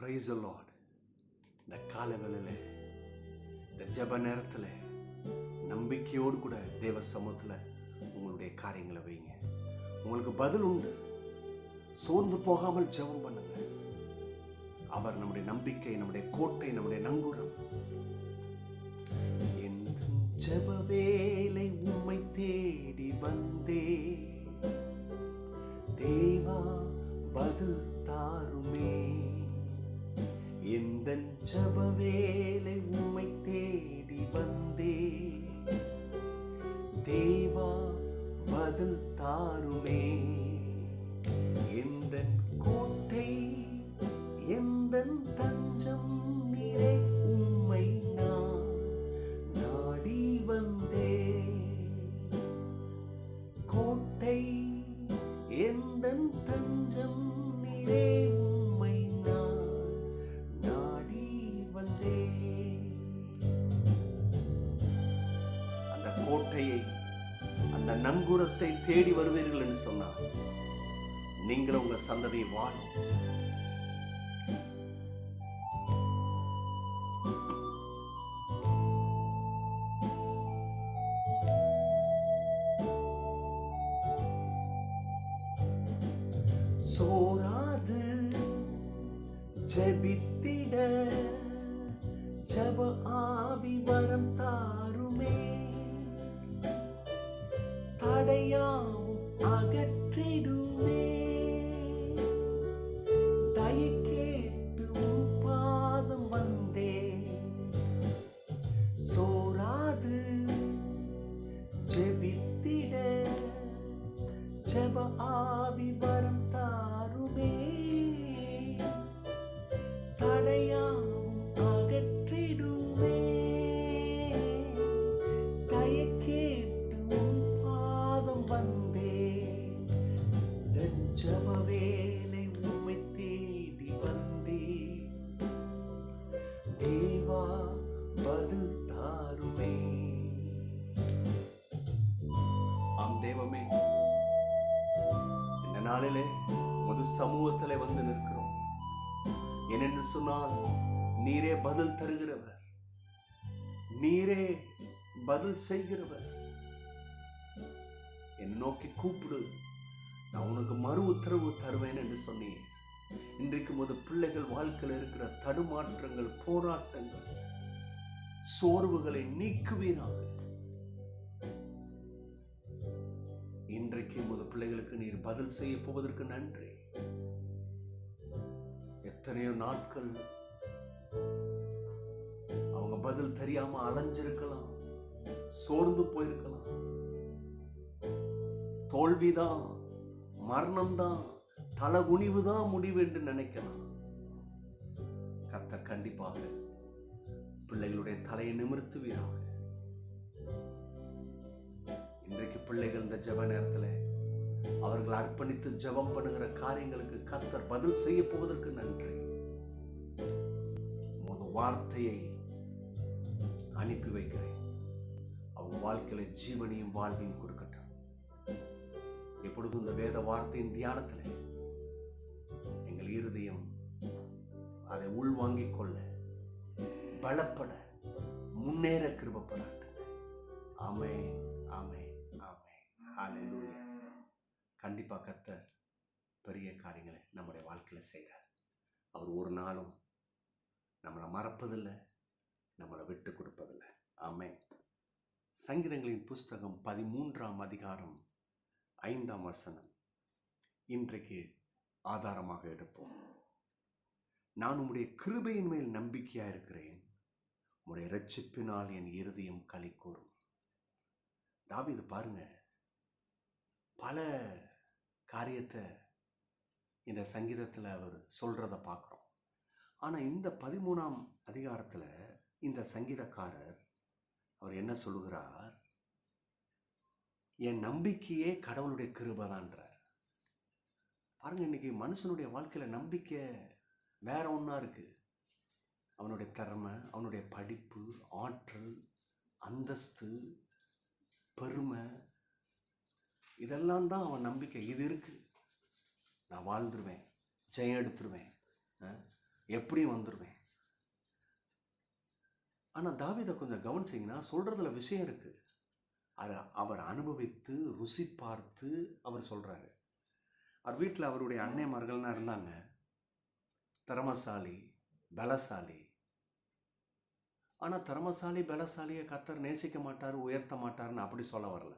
Praise the Lord. இந்த காலை வேளையில, இந்த ஜெப நேரத்தில் நம்பிக்கையோடு கூட தேவ சமூகத்தில் உங்களுடைய காரியங்களை வைங்க. உங்களுக்கு பதில் உண்டு. சோர்ந்து போகாமல் ஜெபம் பண்ணுங்க. அவர் நம்முடைய நம்பிக்கை, நம்முடைய கோட்டை, நம்முடைய நங்கூரம். எந்த ஜெப வேளை உம்மை தேடி வந்தே, தேவா பதில் தாருமே. எந்த ஜெப வேளை உம்மை தேடி வந்தே, தேவா பதில் தாருமே. எந்த கோட்டை, எந்த தஞ்சம் நீரே, உம்மை நான் நாடி வந்தே. கோட்டை, எந்த தஞ்சம் நீரே, உம்மை நான் நாடி வந்தே. அந்த கோட்டையை, அந்த நங்கூரத்தை தேடி வருவீர்கள் என்று சொன்னார். நீங்கள் உங்க சந்ததி வாழும். சோராது ஜெபித்திட ஜெப ஆவி வரம் தாருமே. தடையாவும் அகற்றிடுமே. தயை கேட்டு உம் பாதம் வந்தே. சோராது ஜெபித்திட ஜெப ஆவி வரம் தாருமே. தடையாவும் அகற்றிடுமே. தயை கேட்டு உம் பாதம் வந்தே. ஜெப வேளை உம்மை தேடி வந்தே, தேவா பதில் தாருமே. ஆம் தேவமே, இந்த நாளிலே முது சமூகத்திலே வந்து நிற்கிறோம். ஏனென்று சொன்னால் நீரே பதில் தருகிறவர், நீரே பதில் செய்கிறவர். என்னை நோக்கி கூப்பிடு, நான் உனக்கு மறு உத்தரவு தருவேன் என்று சொன்னேன். இன்றைக்கு முது பிள்ளைகள் வாழ்க்கையில் இருக்கிற தடுமாற்றங்கள், போராட்டங்கள், சோர்வுகளை நீக்குவீராக. இன்றைக்கு முது பிள்ளைகளுக்கு நீர் பதில் செய்ய போவதற்கு நன்றி. எத்தனையோ நாட்கள் அவங்க பதில் தெரியாம அலைஞ்சிருக்கலாம், சோர்ந்து போயிருக்கலாம். தோல்விதான், மரணம்தான், தலகுனிவுதான் முடிவு என்று நினைக்கலாம். கர்த்தர் கண்டிப்பாக பிள்ளைகளுடைய தலையை நிமிர்த்துவீராக. இன்றைக்கு பிள்ளைகள் இந்த ஜெப நேரத்தில் அவர்கள் அர்ப்பணித்து ஜெபம் பண்ணுகிற காரியங்களுக்கு கர்த்தர் பதில் செய்ய போவதற்கு நன்றி. உமது வார்த்தையை அனுப்பி வைக்கிறேன். அவங்க வாழ்க்கையில ஜீவனையும் வாழ்வையும் கொடுக்கட்டும். எப்பொழுதும் இந்த வேத வார்த்தையின் தியானத்தில் எங்கள் இருதயம் அதை உள்வாங்கிக் கொள்ள, பலப்பட, முன்னேற கிருபைப்படாட்டுங்க. ஆமென், ஆமென், ஆமென். ஹல்லேலூயா. கண்டிப்பா கர்த்தர் பெரிய காரியங்களை நம்முடைய வாழ்க்கையில செய்கிறார். அவர் ஒரு நாளும் நம்மளை மறப்பதில்லை, நம்மளை விட்டு கொடுப்பதில்லை. ஆமென். சங்கீதங்களின் புஸ்தகம் 13ஆம் அதிகாரம் 5ஆம் வசனம் இன்றைக்கு ஆதாரமாக எடுப்போம். நான் உம்முடைய கிருபையின் மேல் நம்பிக்கையா இருக்கிறேன், உம்முடைய இரட்சிப்பினால் என் இருதயம் களி கூறும். தாவீது பாருங்க, பல காரியத்தை இந்த சங்கீதத்தில் அவர் சொல்றத பார்க்குறோம். ஆனால் இந்த 13ஆம் அதிகாரத்தில் இந்த சங்கீதக்காரர் அவர் என்ன சொல்லுகிறார்? என் நம்பிக்கையே கடவுளுடைய கிருபைதான்றார். பாருங்க, இன்னைக்கு மனுஷனுடைய வாழ்க்கையில நம்பிக்கை வேற ஒன்றா இருக்கு. அவனுடைய திறமை, அவனுடைய படிப்பு, ஆற்றல், அந்தஸ்து, பெருமை, இதெல்லாம் தான் அவன் நம்பிக்கை. இது இருக்கு, நான் வாழ்ந்துருவேன், ஜெயம் எடுத்துருவேன், எப்படியும் வந்துடுவேன். ஆனால் தாவீதை கொஞ்சம் கவனிச்சிங்கன்னா சொல்கிறதுல விஷயம் இருக்குது. அதை அவர் அனுபவித்து ருசி பார்த்து அவர் சொல்கிறாரு. அவர் வீட்டில் அவருடைய அன்னைமார்கள்லாம் இருந்தாங்க, திறமசாலி, பலசாலி. ஆனால் திறமசாலி பலசாலியை கர்த்தர் நேசிக்க மாட்டார், உயர்த்த மாட்டார்னு அப்படி சொல்ல வரல.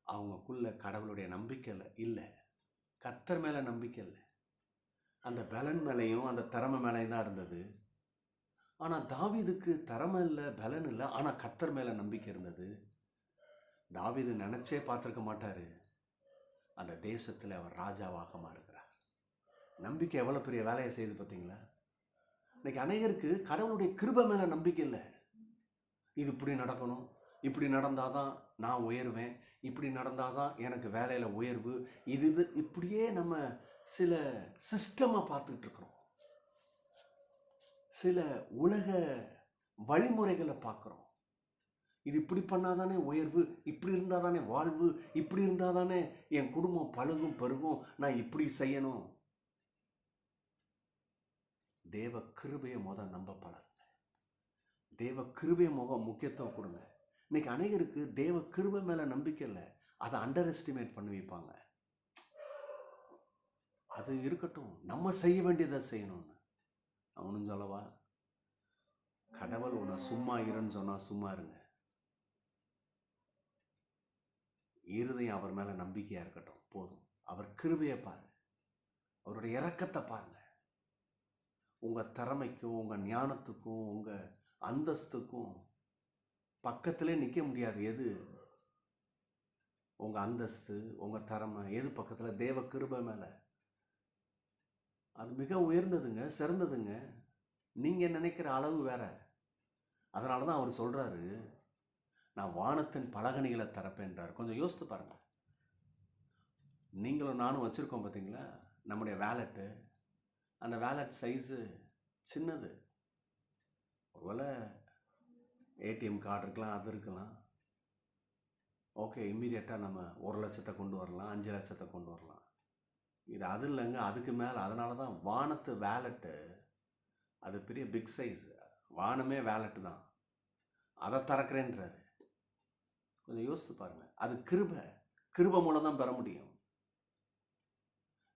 அவங்களுக்குள்ள கடவுளுடைய நம்பிக்கை இல்லை, கர்த்தர் மேலே நம்பிக்கை இல்லை. அந்த பலன் மேலேயும் அந்த திறமை மேலேயும் தான் இருந்தது. ஆனால் தாவீதுக்கு திறமை இல்லை, பலன் இல்லை, ஆனால் கர்த்தர் மேலே நம்பிக்கை இருந்தது. தாவீது நினச்சே பார்த்துருக்க மாட்டார் அந்த தேசத்தில் அவர் ராஜாவாக மாறுகிறார். நம்பிக்கை எவ்வளோ பெரிய வேலையை செய்யுது பார்த்தீங்களா? இன்னைக்கு அநேகருக்கு கடவுளுடைய கிருபை மேலே நம்பிக்கை இல்லை. இது இப்படி நடக்கணும், இப்படி நடந்தால் தான் நான் உயருவேன், இப்படி நடந்தால் தான் எனக்கு வேலையில் உயர்வு, இது இப்படியே நம்ம சில சிஸ்டமாக பார்த்துக்கிட்டு இருக்கிறோம். சில உலக வழிமுறைகளை பார்க்குறோம். இது இப்படி பண்ணாதானே உயர்வு, இப்படி இருந்தால் தானே வாழ்வு, இப்படி இருந்தால் தானே என் குடும்பம் பழுகும் பெருகும், நான் இப்படி செய்யணும். தேவ கிருபையை நம்ப பழகுங்க. தேவ கிருபையை முக்கியத்துவம் கொடுங்க. இன்னைக்கு அநேகருக்கு தேவ கிருபை மேலே நம்பிக்கை இல்லை, அதை அண்டர் எஸ்டிமேட் பண்ணி வைப்பாங்க. அது இருக்கட்டும், நம்ம செய்ய வேண்டியதை செய்யணும்னு. அவனும் சொல்லவா, கடவுள் உன்னை சும்மா இருன்னு சொன்னால் சும்மா இருங்க. இருதயம் அவர் மேலே நம்பிக்கையாக இருக்கட்டும், போதும். அவர் கிருபையை பாரு, அவருடைய இரக்கத்தை பாருங்க. உங்கள் திறமைக்கும் உங்கள் ஞானத்துக்கும் உங்கள் அந்தஸ்துக்கும் பக்கத்திலே நிற்க முடியாது. எது உங்கள் அந்தஸ்து, உங்கள் திறமை, எது பக்கத்தில்? தேவ கிருபை மேலே. அது மிக உயர்ந்ததுங்க, சிறந்ததுங்க. நீங்கள் நினைக்கிற அளவு வேற. அதனால தான் அவர் சொல்கிறாரு, நான் வானத்தின் பலகணிகளை திறப்பேன்றார். கொஞ்சம் யோசித்து பாருங்கள். நீங்களும் நானும் வச்சுருக்கோம் பார்த்தீங்களா நம்முடைய வேலெட்டு. அந்த வேலெட் சைஸு சின்னது. ஒருவேளை ஏடிஎம் கார்டு இருக்கலாம், அது இருக்கலாம். ஓகே, இம்மீடியட்டாக நம்ம 1,00,000 கொண்டு வரலாம், 5,00,000 கொண்டு வரலாம். இது அது இல்லைங்க, அதுக்கு மேலே. அதனால தான் வானத்து வேலெட்டு, அது பெரிய பிக் சைஸ். வானமே வேலெட்டு தான், அதை திறக்கிறேன்றாரு. கொஞ்சம் யோசித்து பாருங்கள். அது கிருபை மூலம் தான் பெற முடியும்.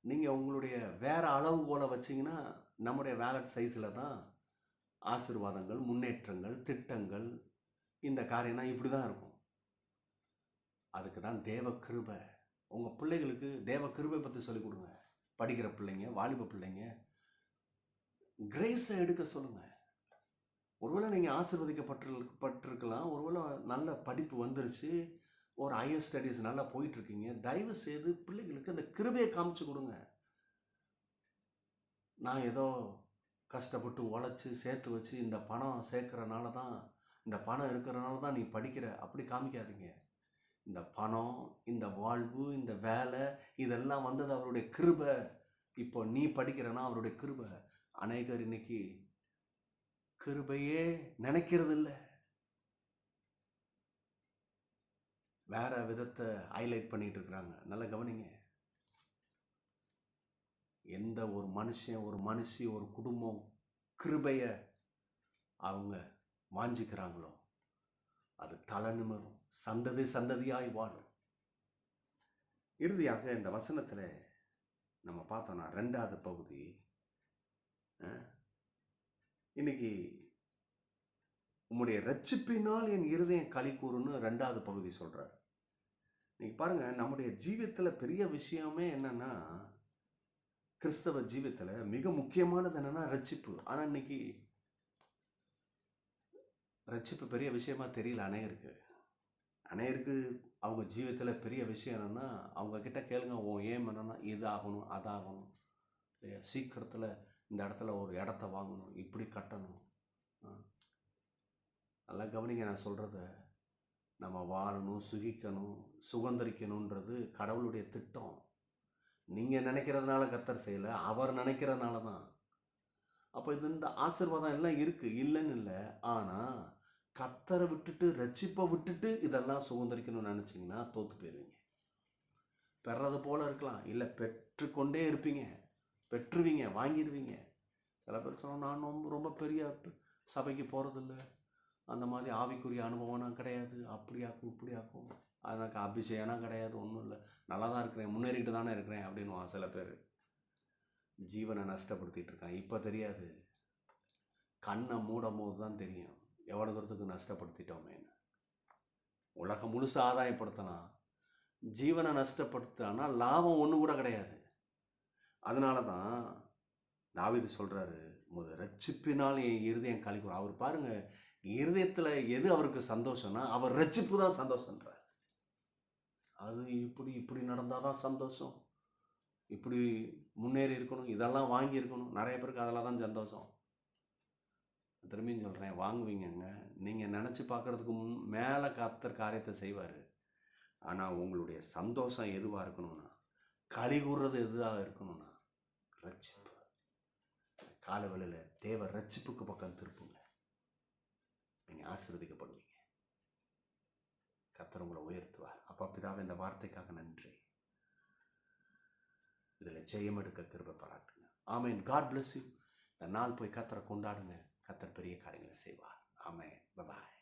நீங்கள் உங்களுடைய வேறு அளவுகோலை வச்சிங்கன்னா நம்முடைய வேலட் சைஸில் தான் ஆசீர்வாதங்கள், முன்னேற்றங்கள், திட்டங்கள், இந்த காரியம்லாம் இப்படி தான் இருக்கும். அதுக்கு தான் தேவ கிருபை. உங்கள் பிள்ளைகளுக்கு தேவ கிருபை பற்றி சொல்லிக் கொடுங்க. படிக்கிற பிள்ளைங்க, வாலிப பிள்ளைங்க, கிரேஸை எடுக்க சொல்லுங்கள். ஒருவேளை நீங்கள் ஆசீர்வதிக்கப்பட்டிருக்கலாம், ஒருவேளை நல்ல படிப்பு வந்துருச்சு, ஒரு ஹையர் ஸ்டடீஸ் நல்லா போயிட்டுருக்கீங்க. தயவு செய்து பிள்ளைகளுக்கு அந்த கிருபையை காமிச்சு கொடுங்க. நான் ஏதோ கஷ்டப்பட்டு உழைச்சி சேர்த்து வச்சு இந்த பணம் சேர்க்குறனால தான், இந்த பணம் இருக்கிறனால தான் நீ படிக்கிற, அப்படி காமிக்காதீங்க. இந்த பணம், இந்த வாழ்வு, இந்த வேலை, இதெல்லாம் வந்தது அவருடைய கிருபை. இப்போ நீ படிக்கிறனா அவருடைய கிருபை. அநேகர் இன்னைக்கு கிருபையே நினைக்கிறது இல்லை, வேற விதத்தை ஹைலைட் பண்ணிட்டு இருக்கிறாங்க. நல்லா கவனிங்க. எந்த ஒரு மனுஷன், ஒரு மனுஷி, ஒரு குடும்பம் கிருபையை அவங்க வாஞ்சிக்கிறாங்களோ அது தலை நிமிரும், சந்ததி சந்ததியாய் வாழும். இறுதியாக இந்த வசனத்தில் நம்ம பார்த்தோன்னா 2வது பகுதி, இன்னைக்கு உம்முடைய ரட்சிப்பினால் என் இருதயம் களி கூறுன்னு 2வது பகுதி சொல்கிறார். இன்னைக்கு பாருங்கள், நம்முடைய ஜீவியத்தில் பெரிய விஷயமே என்னென்னா, கிறிஸ்தவ ஜீவியத்தில் மிக முக்கியமானது என்னென்னா ரட்சிப்பு. ஆனால் இன்னைக்கு ரட்சிப்பு பெரிய விஷயமா தெரியல அநேகருக்கு. அவங்க ஜீவியத்தில் பெரிய விஷயம் என்னென்னா, அவங்கக்கிட்ட கேளுங்க, உன் ஏம் என்னென்னா இது ஆகணும், அதாகணும், இல்லையா, சீக்கிரத்தில் இந்த இடத்துல ஒரு இடத்த வாங்கணும், இப்படி கட்டணும். நல்லா கவனிங்க நான் சொல்கிறத. நம்ம வாழணும், சுகிக்கணும், சுதந்திரிக்கணுன்றது கடவுளுடைய திட்டம். நீங்கள் நினைக்கிறதுனால கர்த்தர் செய்யலை, அவர் நினைக்கிறதுனால தான். அப்போ இது இந்த ஆசீர்வாதம் எல்லாம் இருக்குது, இல்லைன்னு இல்லை. ஆனால் கர்த்தரை விட்டுட்டு, ரட்சிப்பை விட்டுட்டு இதெல்லாம் சுதந்திரிக்கணும்னு நினச்சிங்கன்னா தோற்று போயிடுவீங்க. பெறது போல் இருக்கலாம், இல்லை பெற்றுக்கொண்டே இருப்பீங்க, பெற்றுவீங்க, வாங்கிடுவீங்க. சில பேர் சொன்னால் நான் ரொம்ப பெரிய சபைக்கு போகிறதில்ல, அந்த மாதிரி ஆவிக்குரிய அனுபவம்னா கிடையாது, அப்படியாக்கும் இப்படியாக்கும், எனக்கு அபிஷேகம்னா கிடையாது, ஒன்றும் இல்லை, நல்லா தான் இருக்கிறேன், முன்னேறிக்கிட்டு தானே இருக்கிறேன் அப்படின்வான். சில பேர் ஜீவனை நஷ்டப்படுத்திகிட்டு இருக்கான். இப்போ தெரியாது, கண்ணை மூடும் போது தான் தெரியும் எவ்வளோ தூரத்துக்கு நஷ்டப்படுத்திட்டோமேன்னு. உலகம் முழுசு ஆதாயப்படுத்தலாம், ஜீவனை நஷ்டப்படுத்தானா லாபம் ஒன்று கூட கிடையாது. அதனால தான் தாவீது சொல்கிறாரு, ரட்சிப்பினால் என் இருதயம் கழிக்கும். அவர் பாருங்க, இருதயத்தில் எது அவருக்கு சந்தோஷம்னா அவர் ரட்சிப்பு தான் சந்தோஷன்றார். அது இப்படி நடந்தால் தான் சந்தோஷம், இப்படி முன்னேறி இருக்கணும், இதெல்லாம் வாங்கி இருக்கணும். நிறைய பேருக்கு அதெல்லாம் தான் சந்தோஷம். திரும்பியும் சொல்கிறேன், வாங்குவீங்கங்க. நீங்கள் நினச்சி பார்க்குறதுக்கு மேலே கர்த்தர் காரியத்தை செய்வார். ஆனால் உங்களுடைய சந்தோஷம் எதுவாக இருக்கணும்னா, களி கூறுறது எதுவாக இருக்கணும்னா ரட்சிப்பு. காலவெளியில் தேவ ரட்சிப்புக்கு பக்கம் திருப்புங்க, நீங்கள் ஆசீர்வதிக்கப்படுவீங்க. கர்த்தர் உங்களை உயர்த்துவார். அப்பா பிதாவே, இந்த வார்த்தைக்காக நன்றி. இதில் ஜெயம் எடுக்க கிருபை பாராட்டுங்க. ஆமென். God bless you. இந்த நாள் போய் கர்த்தரை கொண்டாடுங்க. கர்த்தர் பெரிய காரியங்களை செய்வார். ஆமென். பை பாய்.